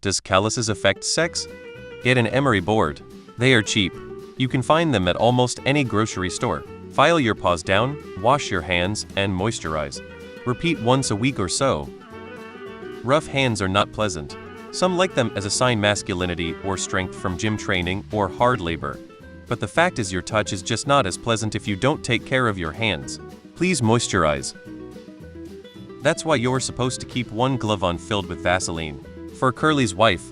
Does calluses affect sex? Get an emery board. They are cheap. You can find them at almost any grocery store. File your paws down, wash your hands, and moisturize. Repeat once a week or so. Rough hands are not pleasant. Some like them as a sign of masculinity or strength from gym training or hard labor. But the fact is your touch is just not as pleasant if you don't take care of your hands. Please moisturize. That's why you're supposed to keep one glove on filled with Vaseline. For Curly's wife,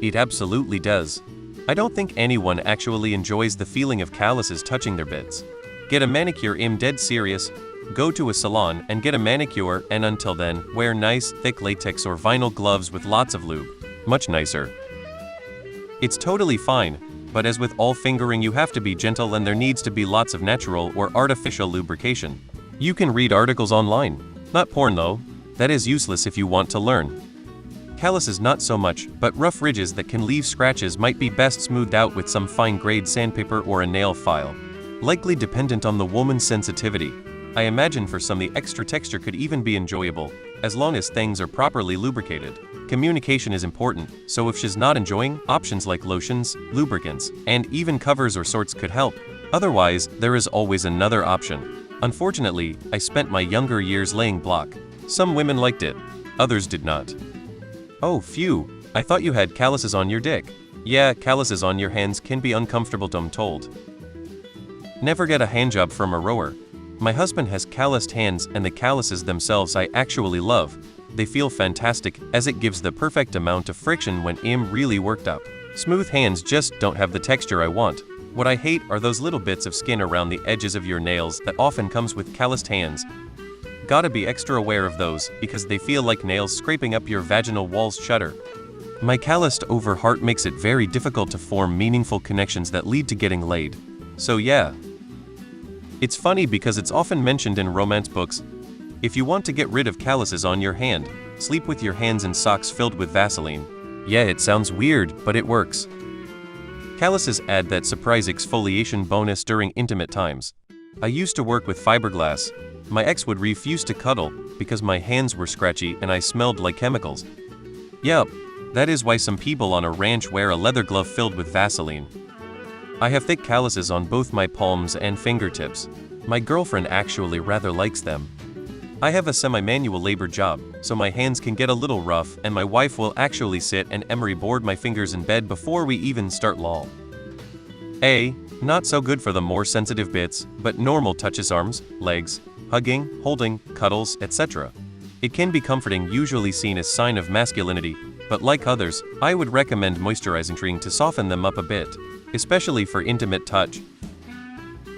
it absolutely does. I don't think anyone actually enjoys the feeling of calluses touching their bits. Get a manicure. I'm dead serious. Go to a salon and get a manicure, and until then, wear nice, thick latex or vinyl gloves with lots of lube. Much nicer. It's totally fine, but as with all fingering, you have to be gentle and there needs to be lots of natural or artificial lubrication. You can read articles online. Not porn though. That is useless if you want to learn. Calluses not so much, but rough ridges that can leave scratches might be best smoothed out with some fine-grade sandpaper or a nail file. Likely dependent on the woman's sensitivity. I imagine for some the extra texture could even be enjoyable, as long as things are properly lubricated. Communication is important, so if she's not enjoying, options like lotions, lubricants, and even covers or sorts could help. Otherwise, there is always another option. Unfortunately, I spent my younger years laying block. Some women liked it, others did not. Oh phew, I thought you had calluses on your dick. Yeah, calluses on your hands can be uncomfortable, I'm told. Never get a handjob from a rower. My husband has calloused hands, and the calluses themselves I actually love. They feel fantastic, as it gives the perfect amount of friction when I'm really worked up. Smooth hands just don't have the texture I want. What I hate are those little bits of skin around the edges of your nails that often comes with calloused hands. Gotta be extra aware of those, because they feel like nails scraping up your vaginal walls shudder. My calloused over heart makes it very difficult to form meaningful connections that lead to getting laid. So yeah. It's funny because it's often mentioned in romance books. If you want to get rid of calluses on your hand, sleep with your hands in socks filled with Vaseline. Yeah, it sounds weird, but it works. Calluses add that surprise exfoliation bonus during intimate times. I used to work with fiberglass. My ex would refuse to cuddle because my hands were scratchy and I smelled like chemicals. Yup, that is why some people on a ranch wear a leather glove filled with Vaseline. I have thick calluses on both my palms and fingertips. My girlfriend actually rather likes them. I have a semi-manual labor job, so my hands can get a little rough, and my wife will actually sit and emery board my fingers in bed before we even start lol. Not so good for the more sensitive bits, but normal touches arms, legs, hugging, holding, cuddles, etc. It can be comforting, usually seen as sign of masculinity, but like others, I would recommend moisturizing to soften them up a bit, especially for intimate touch.